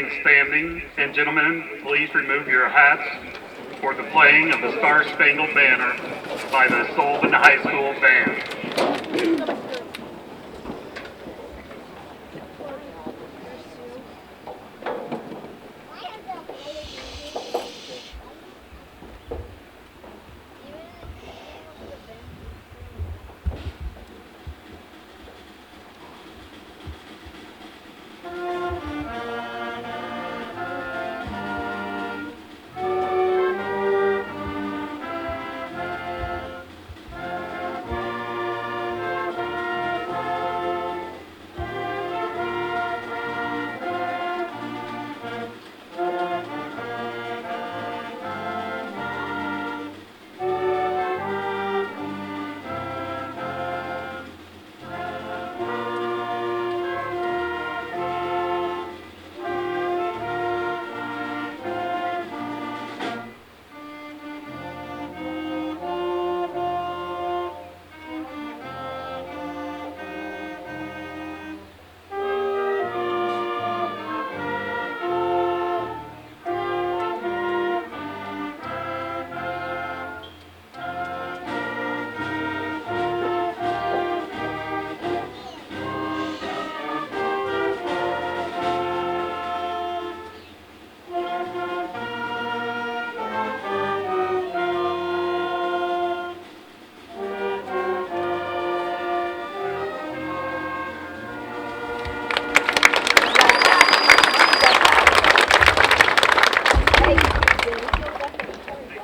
remain standing, and gentlemen, please remove your hats for the playing of the Star Spangled Banner by the Sullivan High School Band.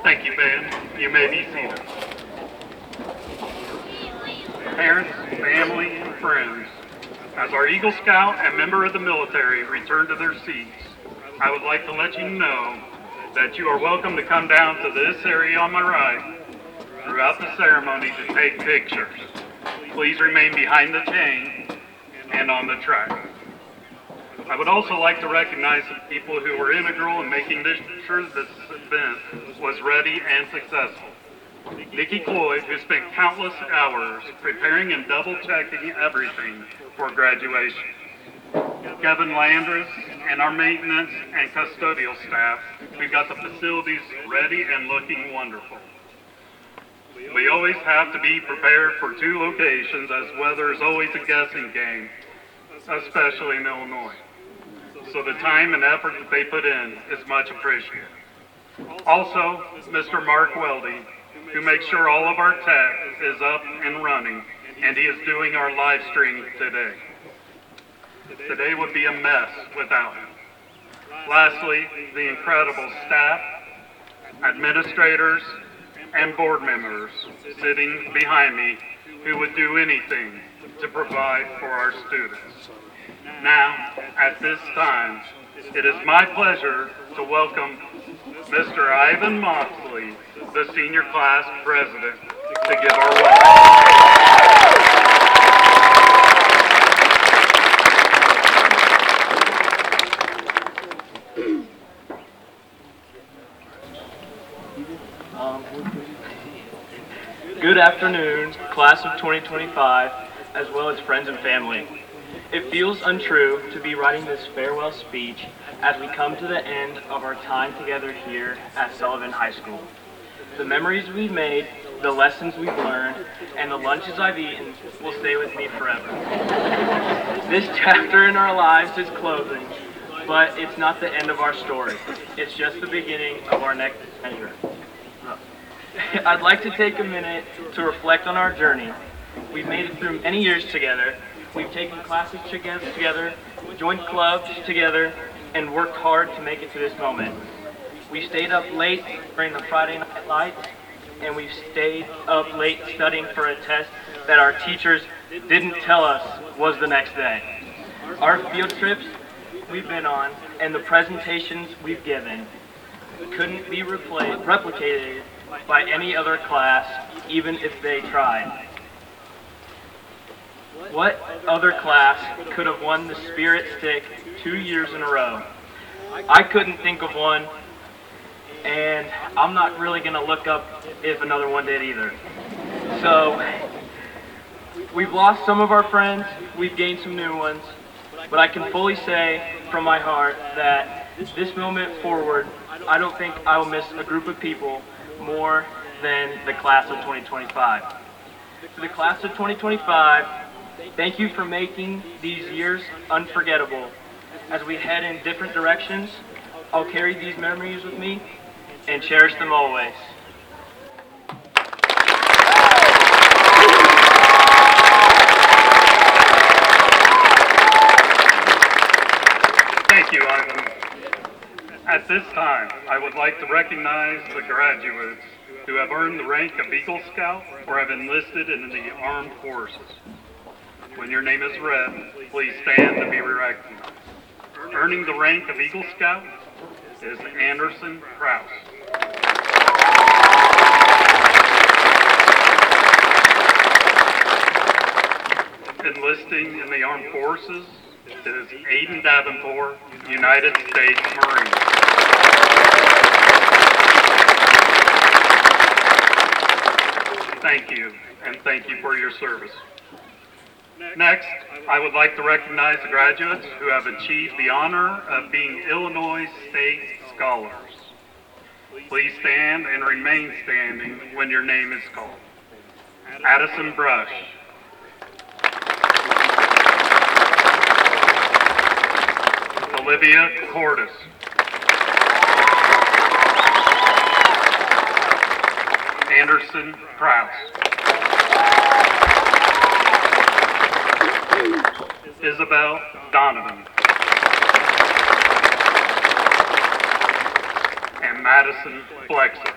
Thank you, Ben. You may be seated. Parents, family, and friends, as our Eagle Scout and member of the military return to their seats, I would like to let you know that you are welcome to come down to this area on my right throughout the ceremony to take pictures. Please remain behind the chain and on the track. I would also like to recognize some people who were integral in making sure this event was ready and successful. Nikki Cloyd, who spent countless hours preparing and double-checking everything for graduation. Kevin Landris and our maintenance and custodial staff, who got the facilities ready and looking wonderful. We always have to be prepared for two locations, as weather is always a guessing game, especially in Illinois. So the time and effort that they put in is much appreciated. Also, Mr. Mark Weldy, who makes sure all of our tech is up and running, and he is doing our live stream today. Today would be a mess without him. Lastly, the incredible staff, administrators, and board members sitting behind me who would do anything to provide for our students. Now, at this time, it is my pleasure to welcome Mr. Ivan Moxley, the senior class president, to give our welcome. Good afternoon, class of 2025, as well as friends and family. It feels untrue to be writing this farewell speech as we come to the end of our time together here at Sullivan High School. The memories we've made, the lessons we've learned, and the lunches I've eaten will stay with me forever. This chapter in our lives is closing, but it's not the end of our story. It's just the beginning of our next adventure. I'd like to take a minute to reflect on our journey. We've made it through many years together. We've taken classes together, joined clubs together, and worked hard to make it to this moment. We stayed up late during the Friday night lights, and we've stayed up late studying for a test that our teachers didn't tell us was the next day. Our field trips we've been on and the presentations we've given couldn't be replicated by any other class, even if they tried. What other class could have won the Spirit Stick 2 years in a row? I couldn't think of one, and I'm not really going to look up if another one did either. So, we've lost some of our friends, we've gained some new ones, But I can fully say from my heart that this moment forward, I don't think I will miss a group of people more than the class of 2025. To the class of 2025, thank you for making these years unforgettable. As we head in different directions, I'll carry these memories with me and cherish them always. Thank you, Ivan. At this time, I would like to recognize the graduates who have earned the rank of Eagle Scout or have enlisted in the armed forces. When your name is read, please stand to be recognized. Earning the rank of Eagle Scout is Anderson Krause. Enlisting in the armed forces is Aiden Davenport, United States Marine. Thank you, and thank you for your service. Next, I would like to recognize the graduates who have achieved the honor of being Illinois State Scholars. Please stand and remain standing when your name is called. Addison Brush. Olivia Cordes. Anderson Krause. Isabel Donovan. And Madison Flexer.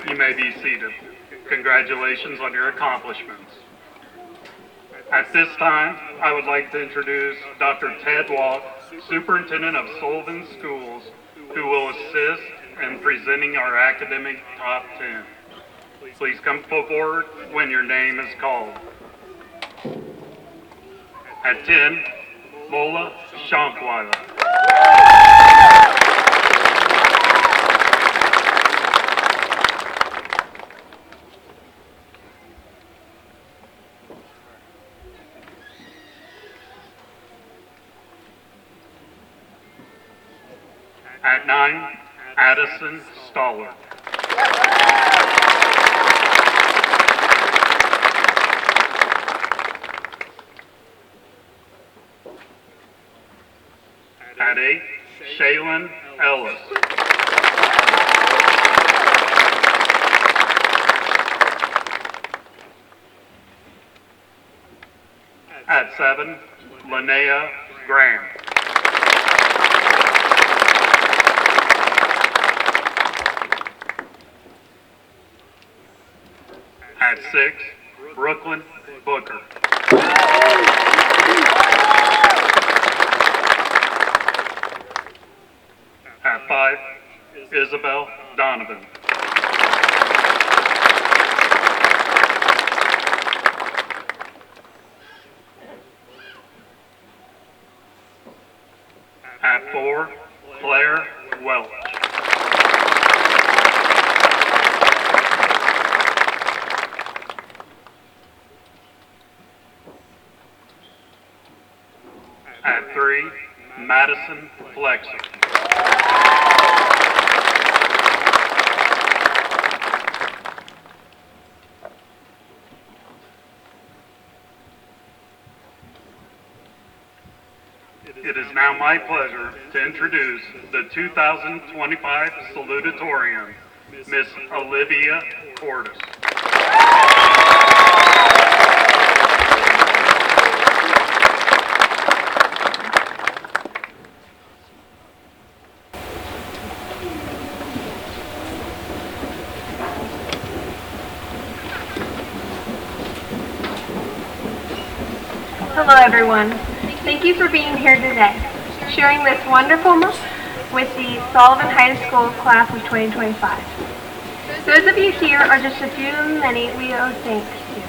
You may be seated. Congratulations on your accomplishments. At this time, I would like to introduce Dr. Ted Walk, Superintendent of Sullivan Schools, who will assist in presenting our academic top 10. Please come forward when your name is called. At 10, Mola Shankwiler. At 9, Addison Stoller. At 8, Shaylin Ellis. At 7, Linnea Graham. At 6, Brooklyn Booker. At 5, Isabel Donovan. At 4, Claire Welch. At 3, Madison Flexer. It is now my pleasure to introduce the 2025 salutatorian, Miss Olivia Cordes. Hello everyone. Thank you for being here today, sharing this wonderful moment with the Sullivan High School class of 2025. Those of you here are just a few of the many we owe thanks to.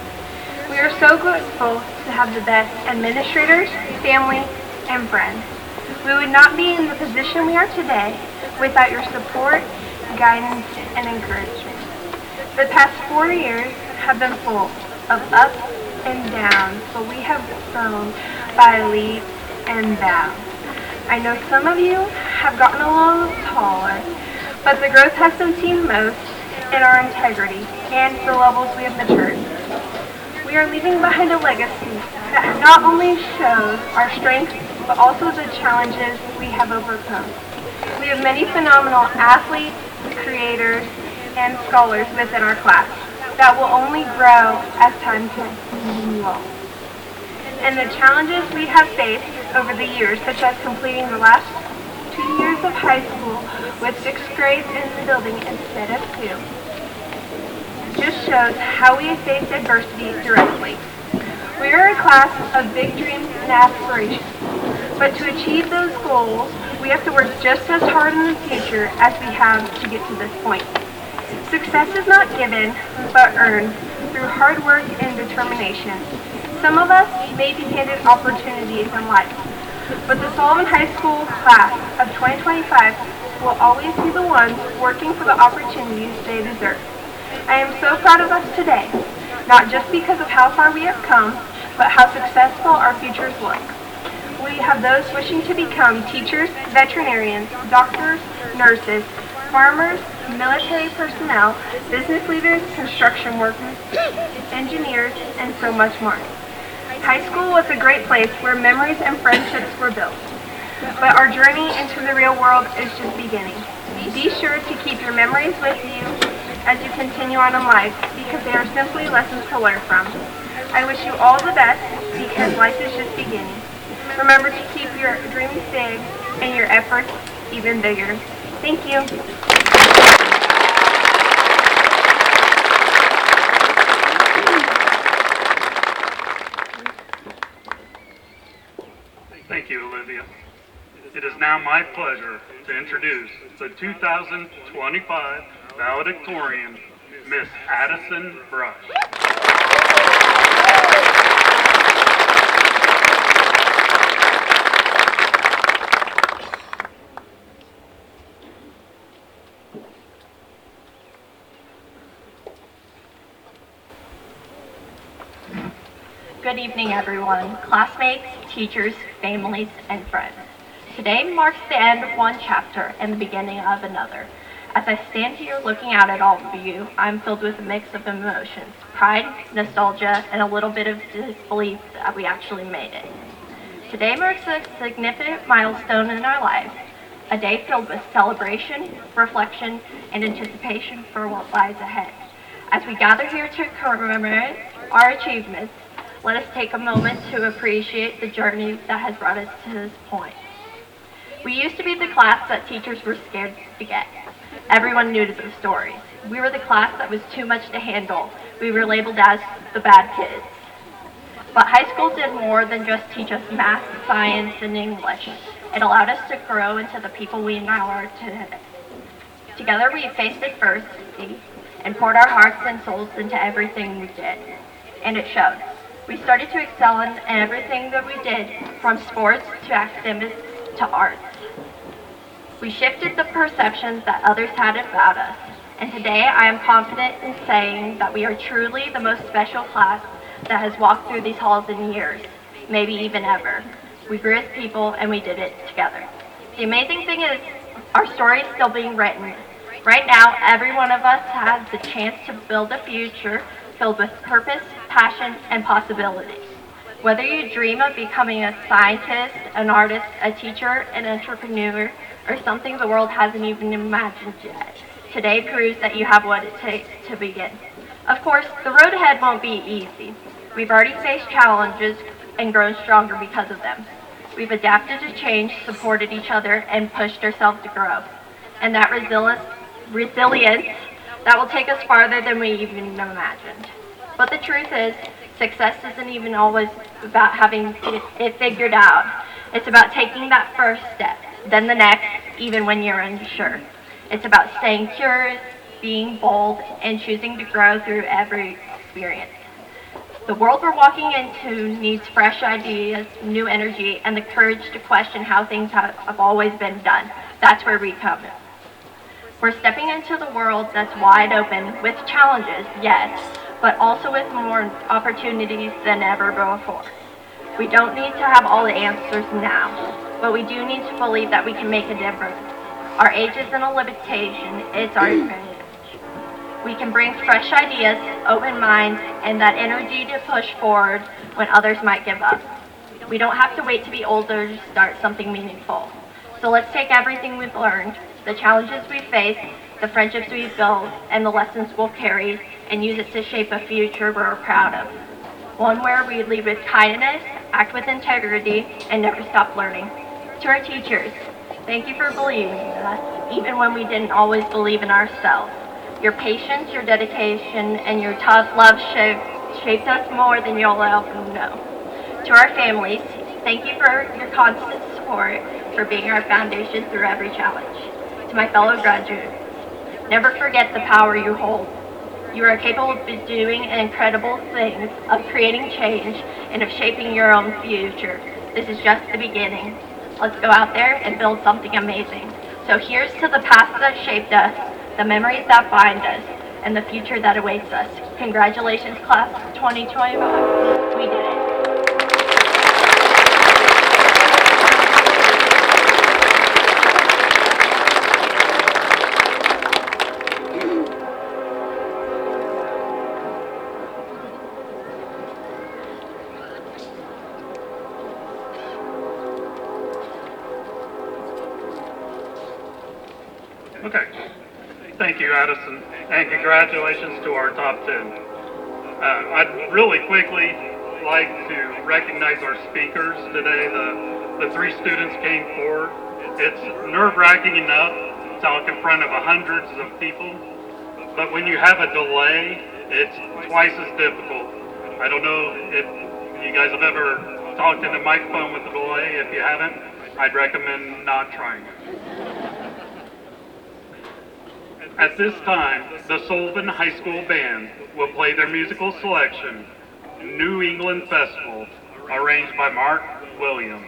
We are so grateful to have the best administrators, family, and friends. We would not be in the position we are today without your support, guidance, and encouragement. The past 4 years have been full of ups and downs, but we have grown by leaps and bounds. I know some of you have gotten a little taller, but the growth has been seen most in our integrity and the levels we have matured. We are leaving behind a legacy that not only shows our strengths, but also the challenges we have overcome. We have many phenomenal athletes, creators, and scholars within our class that will only grow as time continues on. And the challenges we have faced over the years, such as completing the last 2 years of high school with 6th grades in the building instead of 2, just shows how we have faced adversity directly. We are a class of big dreams and aspirations, but to achieve those goals, we have to work just as hard in the future as we have to get to this point. Success is not given, but earned through hard work and determination. Some of us may be handed opportunities in life, but the Sullivan High School class of 2025 will always be the ones working for the opportunities they deserve. I am so proud of us today, not just because of how far we have come, but how successful our futures look. We have those wishing to become teachers, veterinarians, doctors, nurses, farmers, military personnel, business leaders, construction workers, engineers, and so much more. High school was a great place where memories and friendships were built, but our journey into the real world is just beginning. Be sure to keep your memories with you as you continue on in life, because they are simply lessons to learn from. I wish you all the best, because life is just beginning. Remember to keep your dreams big and your efforts even bigger. Thank you. Thank you, Olivia. It is now my pleasure to introduce the 2025 valedictorian, Miss Addison Brush. Good evening, everyone, classmates, teachers, families, and friends. Today marks the end of one chapter and the beginning of another. As I stand here looking out at all of you, I'm filled with a mix of emotions, pride, nostalgia, and a little bit of disbelief that we actually made it. Today marks a significant milestone in our lives, a day filled with celebration, reflection, and anticipation for what lies ahead. As we gather here to commemorate our achievements, let us take a moment to appreciate the journey that has brought us to this point. We used to be the class that teachers were scared to forget. Everyone knew the stories. We were the class that was too much to handle. We were labeled as the bad kids. But high school did more than just teach us math, science, and English. It allowed us to grow into the people we now are today. Together we faced adversity and poured our hearts and souls into everything we did. And it showed. We started to excel in everything that we did, from sports to academics to arts. We shifted the perceptions that others had about us, and today I am confident in saying that we are truly the most special class that has walked through these halls in years, maybe even ever. We grew as people and we did it together. The amazing thing is, our story is still being written. Right now, every one of us has the chance to build a future filled with purpose, passion, and possibilities. Whether you dream of becoming a scientist, an artist, a teacher, an entrepreneur, or something the world hasn't even imagined yet, today proves that you have what it takes to begin. Of course, the road ahead won't be easy. We've already faced challenges and grown stronger because of them. We've adapted to change, supported each other, and pushed ourselves to grow. And that resilience that will take us farther than we even imagined. But the truth is, success isn't even always about having it figured out. It's about taking that first step, then the next, even when you're unsure. It's about staying curious, being bold, and choosing to grow through every experience. The world we're walking into needs fresh ideas, new energy, and the courage to question how things have always been done. That's where we come in. We're stepping into the world that's wide open with challenges, yes, but also with more opportunities than ever before. We don't need to have all the answers now, but we do need to believe that we can make a difference. Our age isn't a limitation, it's our advantage. We can bring fresh ideas, open minds, and that energy to push forward when others might give up. We don't have to wait to be older to start something meaningful. So let's take everything we've learned, the challenges we face, the friendships we've built, and the lessons we'll carry, and use it to shape a future we're proud of. One where we lead with kindness, act with integrity, and never stop learning. To our teachers, thank you for believing in us, even when we didn't always believe in ourselves. Your patience, your dedication, and your tough love shaped us more than you'll ever know. To our families, thank you for your constant support, for being our foundation through every challenge. To my fellow graduates, never forget the power you hold. You are capable of doing incredible things, of creating change, and of shaping your own future. This is just the beginning. Let's go out there and build something amazing. So here's to the past that shaped us, the memories that bind us, and the future that awaits us. Congratulations, class of 2025. We did it. Okay. Thank you, Addison, and congratulations to our top 10. I'd really quickly like to recognize our speakers today. The three students came forward. It's nerve-wracking enough to talk in front of hundreds of people, but when you have a delay, it's twice as difficult. I don't know if you guys have ever talked in a microphone with a delay. If you haven't, I'd recommend not trying it. At this time, the Sullivan High School Band will play their musical selection, New England Festival, arranged by Mark Williams.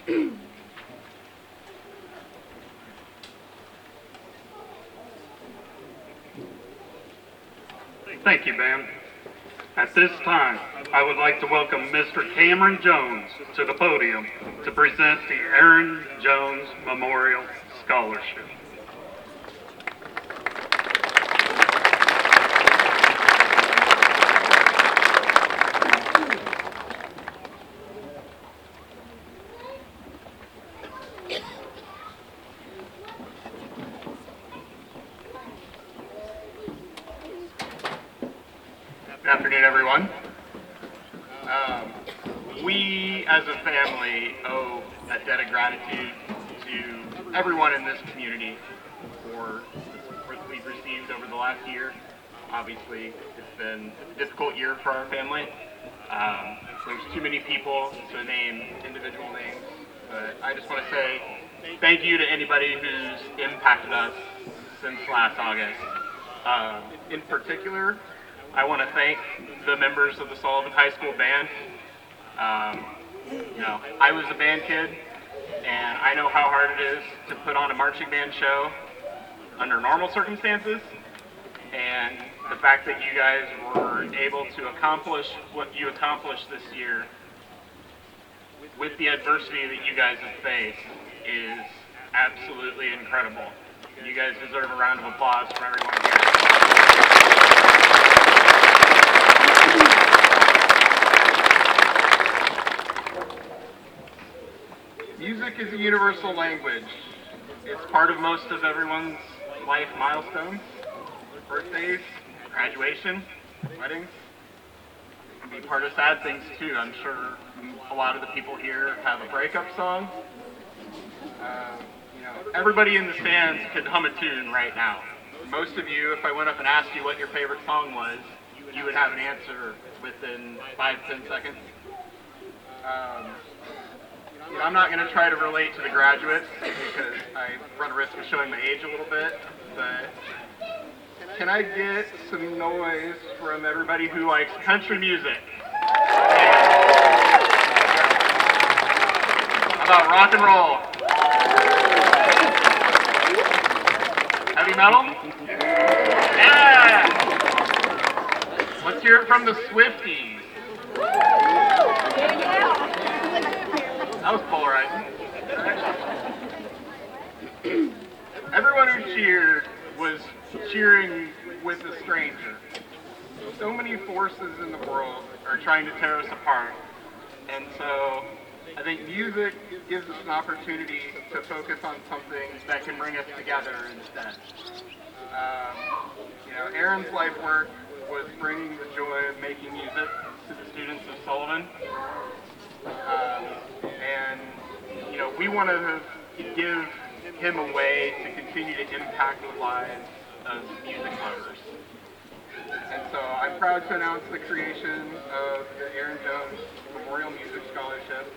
Thank you, Ben. At this time, I would like to welcome Mr. Cameron Jones to the podium to present the Aaron Jones Memorial Scholarship. Good afternoon, everyone. We, as a family, owe a debt of gratitude to everyone in this community for the support that we've received over the last year. Obviously, it's been a difficult year for our family. There's too many people to name individual names, but I just want to say thank you to anybody who's impacted us since last August. In particular, I want to thank the members of the Sullivan High School band. I was a band kid, and I know how hard it is to put on a marching band show under normal circumstances. And the fact that you guys were able to accomplish what you accomplished this year with the adversity that you guys have faced is absolutely incredible. You guys deserve a round of applause from everyone here. Music is a universal language. It's part of most of everyone's life milestones. Birthdays, graduation, weddings. It can be part of sad things too. I'm sure a lot of the people here have a breakup song. Everybody in the stands could hum a tune right now. Most of you, if I went up and asked you what your favorite song was, you would have an answer within 5-10 seconds. I'm not going to try to relate to the graduates because I run a risk of showing my age a little bit, but can I get some noise from everybody who likes country music? How about rock and roll? Heavy metal? Yeah! Let's hear it from the Swifties. That was polarizing. Everyone who cheered was cheering with a stranger. So many forces in the world are trying to tear us apart. And so I think music gives us an opportunity to focus on something that can bring us together instead. Aaron's life work was bringing the joy of making music to the students of Sullivan. We want to give him a way to continue to impact the lives of music lovers. And so I'm proud to announce the creation of the Aaron Jones Memorial Music Scholarship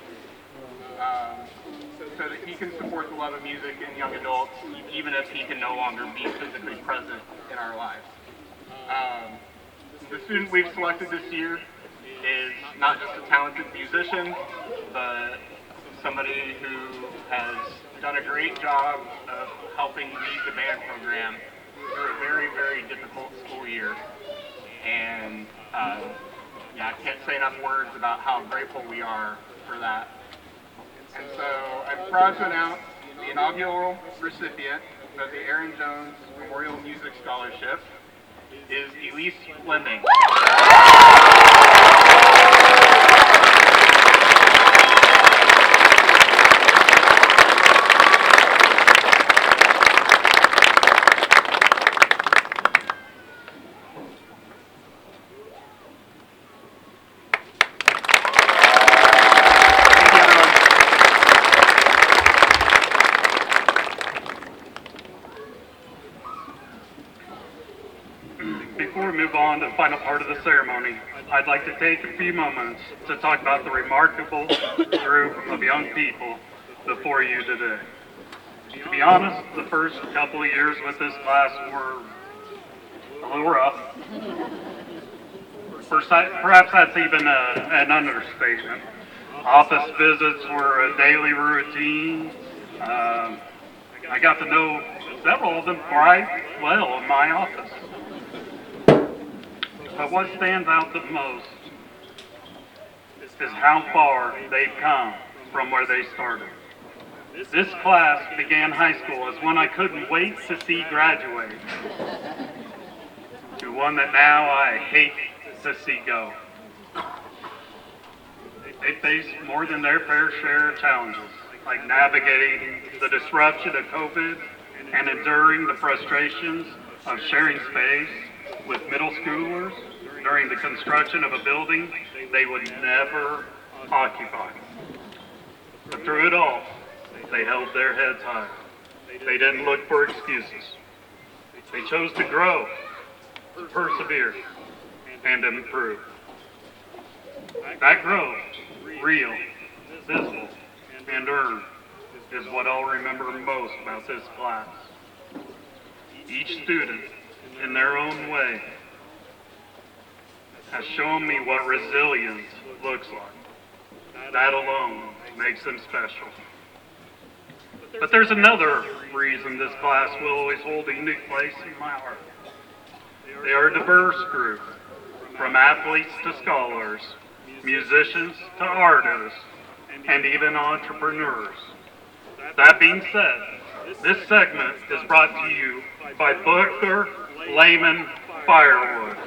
so that he can support the love of music in young adults, even if he can no longer be physically present in our lives. The student we've selected this year is not just a talented musician, but somebody who has done a great job of helping lead the band program through a very, very difficult school year. And I can't say enough words about how grateful we are for that. And so I'm proud to announce the inaugural recipient of the Aaron Jones Memorial Music Scholarship is Elise Fleming. Before we move on to the final part of the ceremony, I'd like to take a few moments to talk about the remarkable group of young people before you today. To be honest, the first couple of years with this class were a little rough. Perhaps that's even an understatement. Office visits were a daily routine. I got to know several of them quite well in my office. But what stands out the most is how far they've come from where they started. This class began high school as one I couldn't wait to see graduate, to one that now I hate to see go. They faced more than their fair share of challenges, like navigating the disruption of COVID and enduring the frustrations of sharing space with middle schoolers during the construction of a building they would never occupy. But through it all, they held their heads high. They didn't look for excuses. They chose to grow, persevere, and improve. That growth, real, visible, and earned, is what I'll remember most about this class. Each student, in their own way, has shown me what resilience looks like. That alone makes them special. But there's another reason this class will always hold a unique place in my heart. They are a diverse group, from athletes to scholars, musicians to artists, and even entrepreneurs. That being said, this segment is brought to you by Booker Lehman Firewood.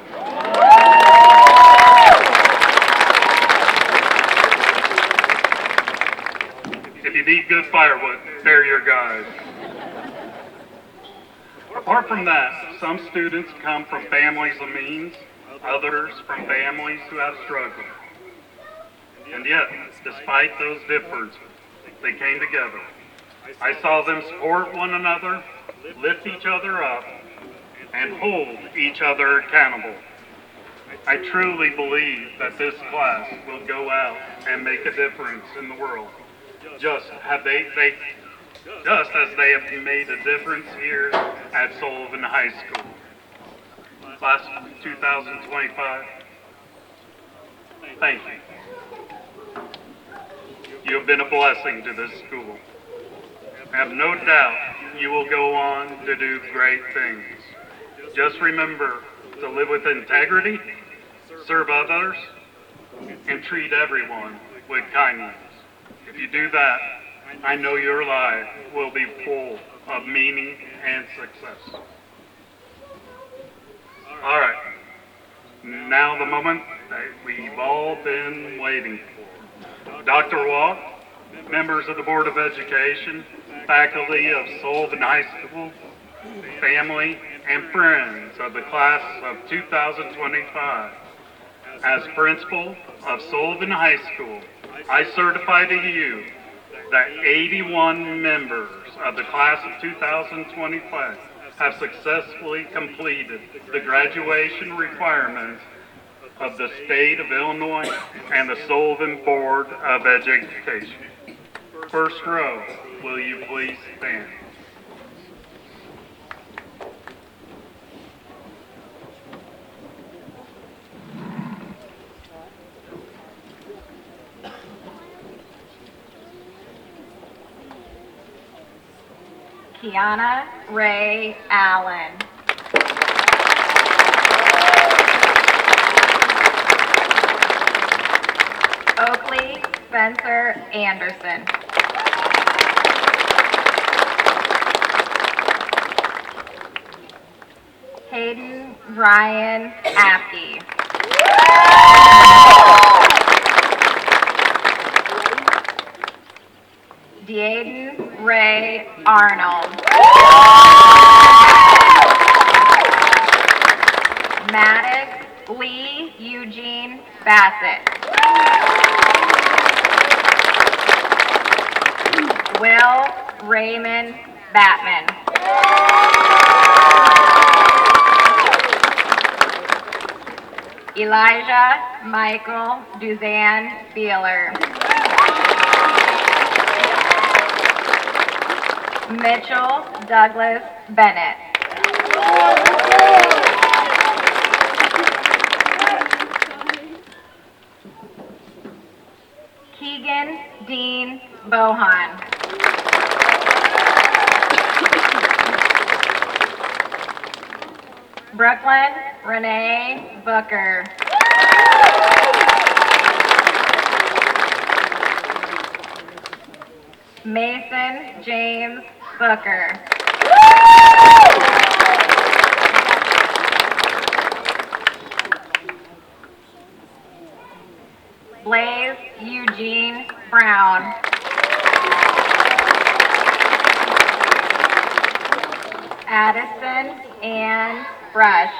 If you need good firewood, they're your guys. Apart from that, some students come from families of means, others from families who have struggled. And yet, despite those differences, they came together. I saw them support one another, lift each other up, and hold each other accountable. I truly believe that this class will go out and make a difference in the world, just as they have made a difference here at Sullivan High School. Class of 2025, thank you. You have been a blessing to this school. I have no doubt you will go on to do great things. Just remember to live with integrity, serve others, and treat everyone with kindness. If you do that, I know your life will be full of meaning and success. All right, now the moment that we've all been waiting for. Dr. Watt, members of the Board of Education, faculty of Sullivan High School, family, and friends of the class of 2025. As principal of Sullivan High School, I certify to you that 81 members of the class of 2025 have successfully completed the graduation requirements of the state of Illinois and the Sullivan Board of Education. First row, will you please stand? Kiana Ray Allen. Oakley Spencer Anderson. Hayden Ryan Apke. Deaden Ray Arnold. Maddox Lee Eugene Bassett. Will Raymond Batman. Elijah Michael Duzanne Beeler. Mitchell Douglas Bennett. Keegan Dean Bohan. Brooklyn Renee Booker. Mason James Booker. Blaze Eugene Brown. Addison Ann Brush.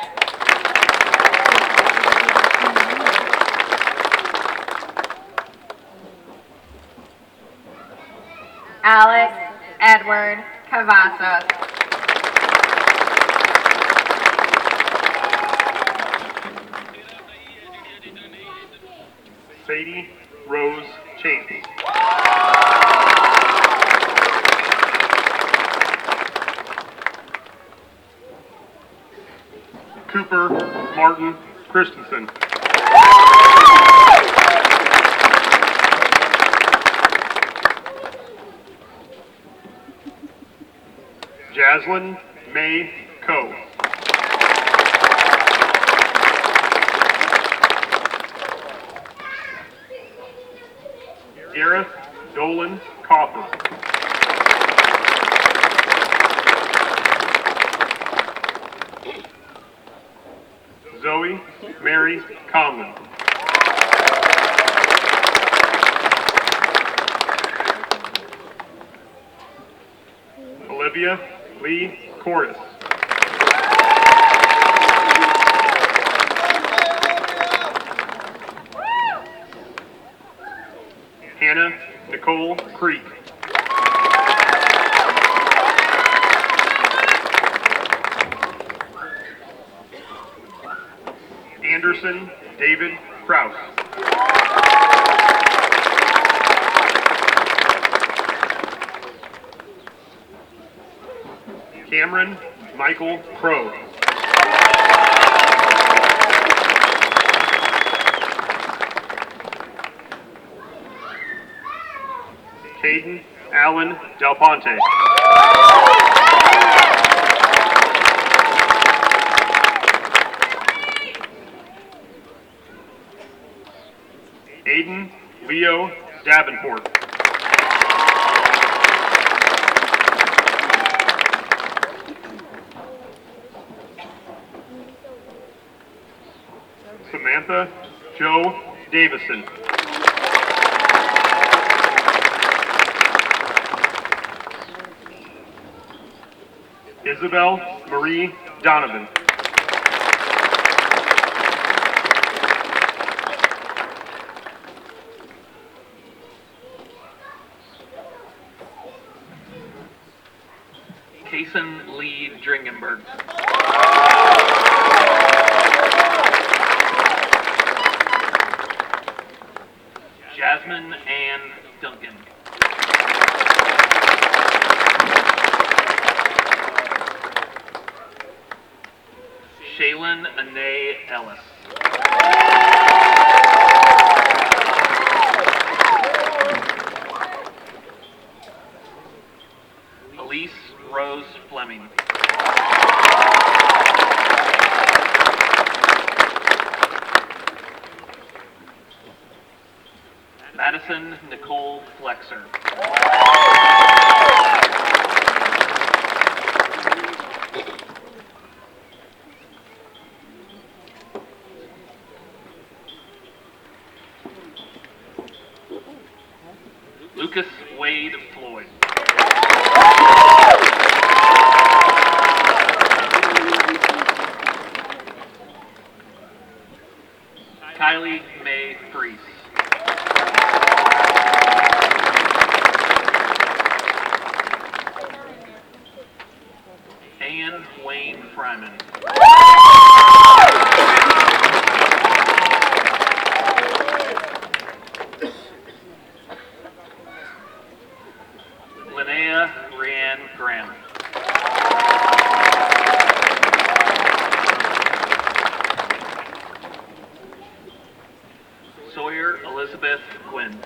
Alex Edward Cavazos. Sadie Rose Chance. Cooper Martin Christensen. Jaslyn May Coe. Gareth Dolan Coffer. Zoe Mary Conlon. Olivia Lee Cordes. Hannah Nicole Creek. Anderson David Kraus. Cameron Michael Crow. Caden Allen Del Ponte. Aiden Leo Davenport. Samantha Joe Davison. Isabel Marie Donovan. Kason Lee Dringenberg. Jasmine Ann Duncan. Shaylin Anae Ellis. Elise Rose Fleming. Madison Nicole Flexer. Lucas Wade Floyd. Kylie Mae Freese. Ann Wayne Fryman. Linnea Rianne Graham. Sawyer Elizabeth Quinn.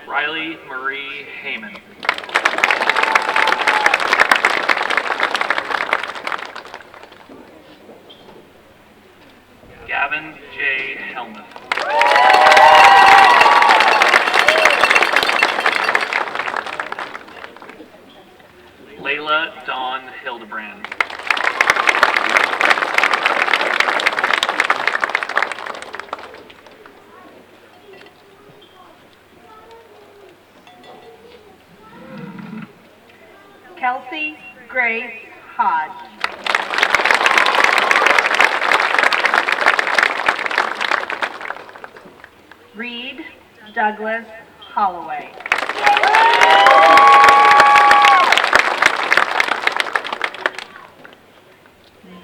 Riley Marie Heyman. Gavin J. Helmuth. Layla Dawn Hildebrand. Kelsey Grace Hodge. Reed Douglas Holloway.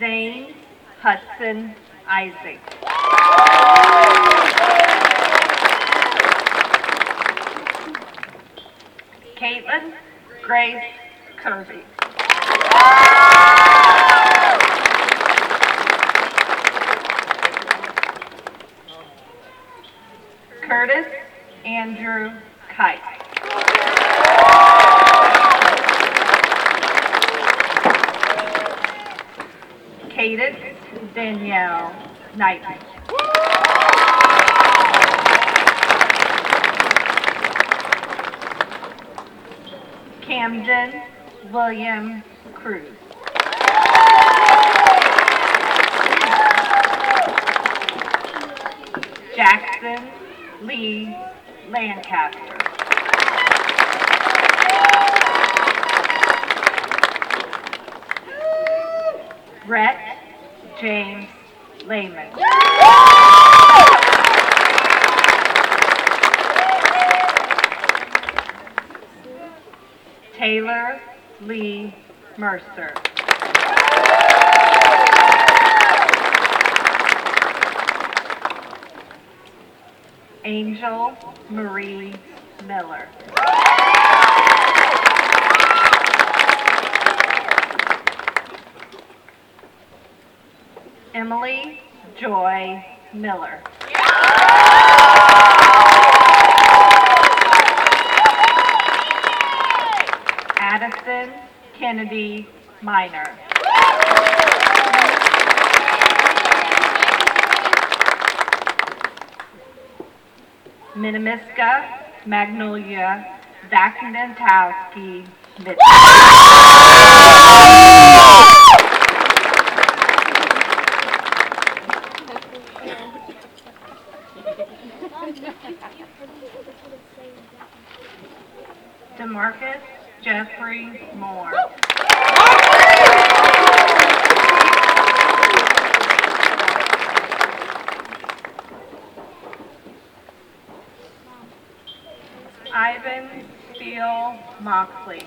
Zane Hudson Isaac. Caitlin Grace Kirby. Curtis Andrew Kite. Cadence Danielle Knighton. Camden William Cruz. Jackson Lee Lancaster. Rhett James Lehman. Taylor Lee Mercer. Angel Marie Miller. Emily Joy Miller. Addison Kennedy Minor. Minimiska Magnolia Zaknantowski Mitchell. DeMarcus Jeffrey Moore. Ivan Steele Moxley.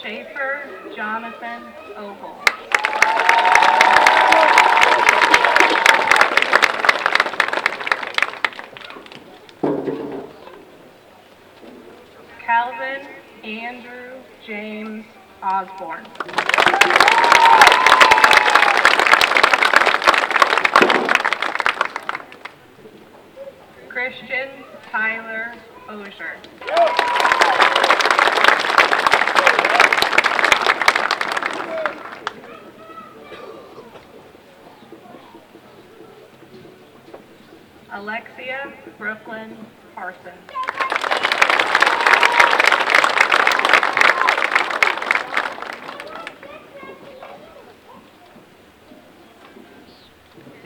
Schaefer Jonathan Ogle. Calvin Andrew James Osborne. Christian Tyler Osier. Alexia Brooklyn Parsons.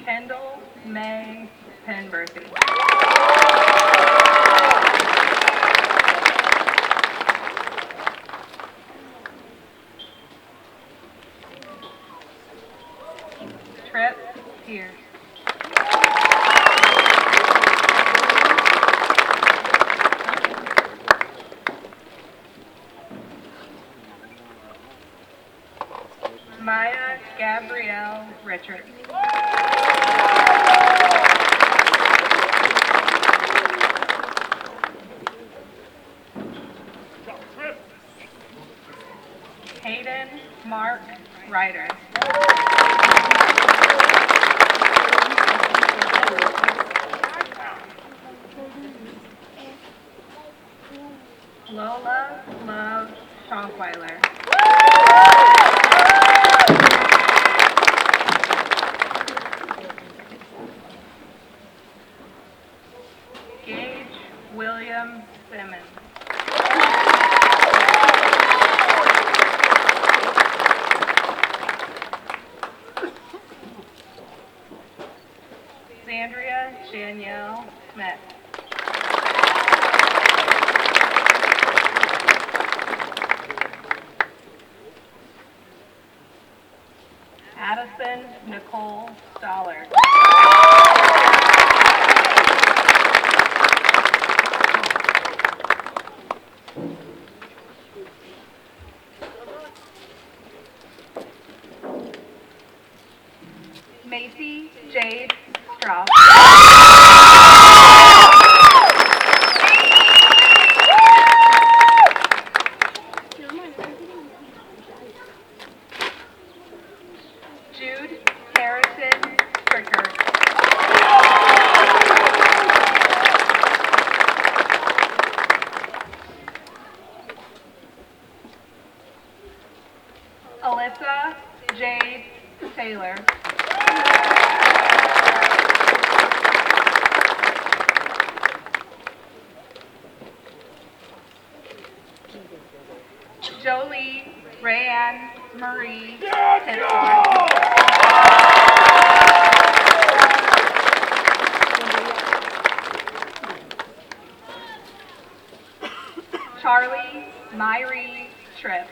Kendall May Penberthy. Trip Pierce. Maya Gabrielle Richards. Mark Ryder. Lola Love Schonkweiler. Gage William Simmons. Sandria Danielle Smith. Addison Nicole Stoller. Macy Jade Strauss. Jude Harrison Stricker. Alyssa Jade Taylor. Jolie Rayanne Marie Pittsburgh. Charlie Myrie Tripp.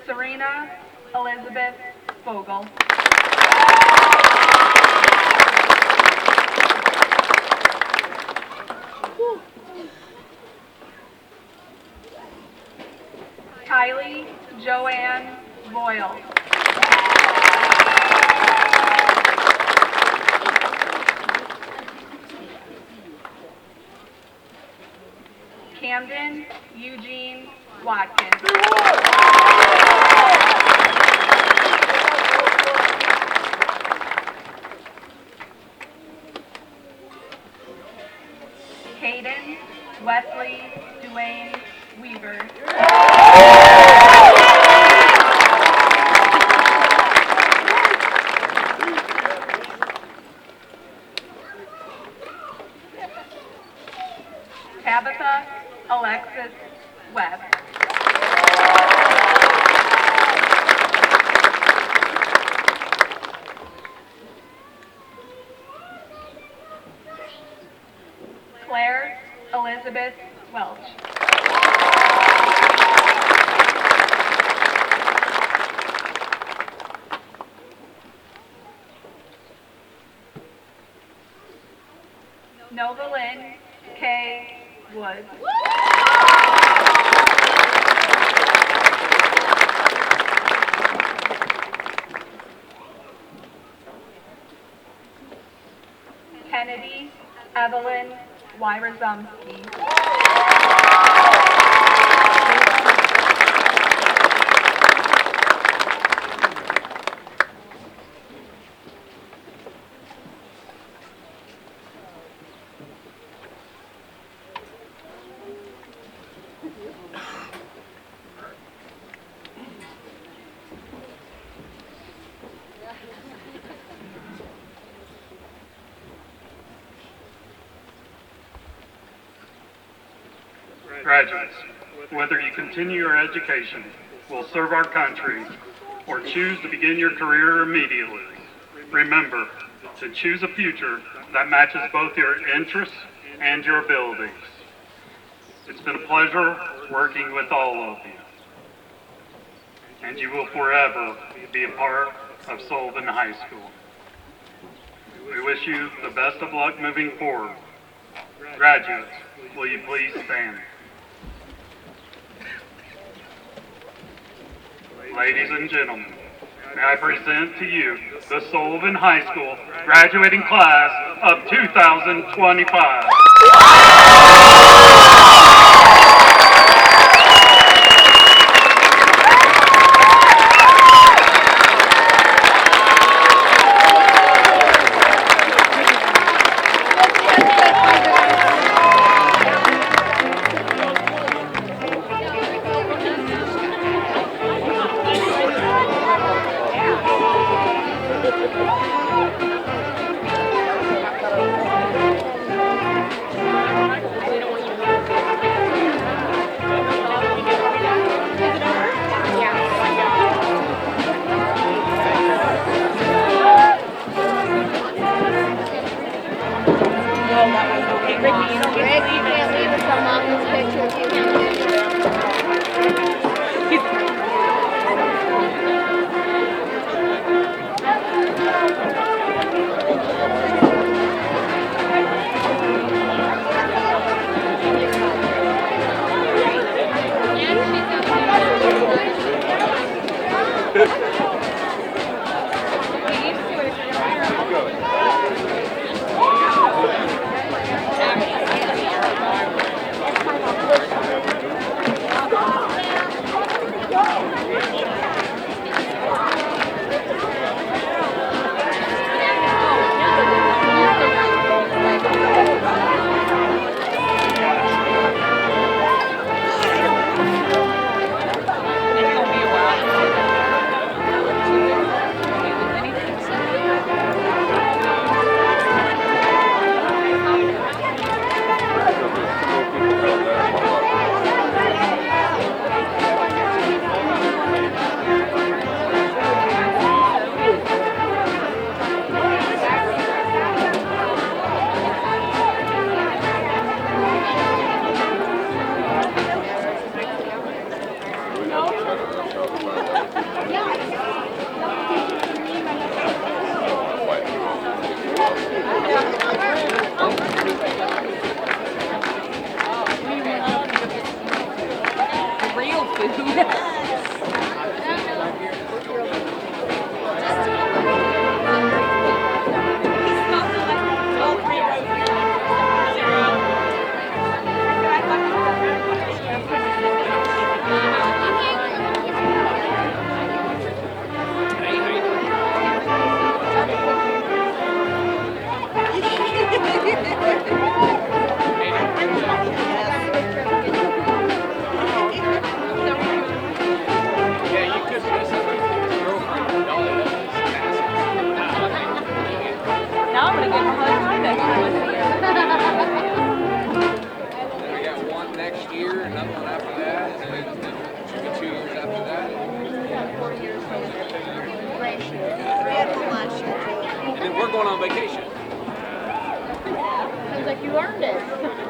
Serena Elizabeth Vogel. Kylie Joanne Boyle. Camden Eugene Watkins. Hayden Wesley Duane Weaver. Tabitha Alexis Webb. Claire Elizabeth Welch. Nova Lynn K. Woods. Kennedy Evelyn Wyrazumski. Graduates, whether you continue your education, will serve our country, or choose to begin your career immediately, remember to choose a future that matches both your interests and your abilities. It's been a pleasure working with all of you, and you will forever be a part of Sullivan High School. We wish you the best of luck moving forward. Graduates, will you please stand? Ladies and gentlemen, may I present to you the Sullivan High School graduating class of 2025. And then we're going on vacation. Seems like you earned it.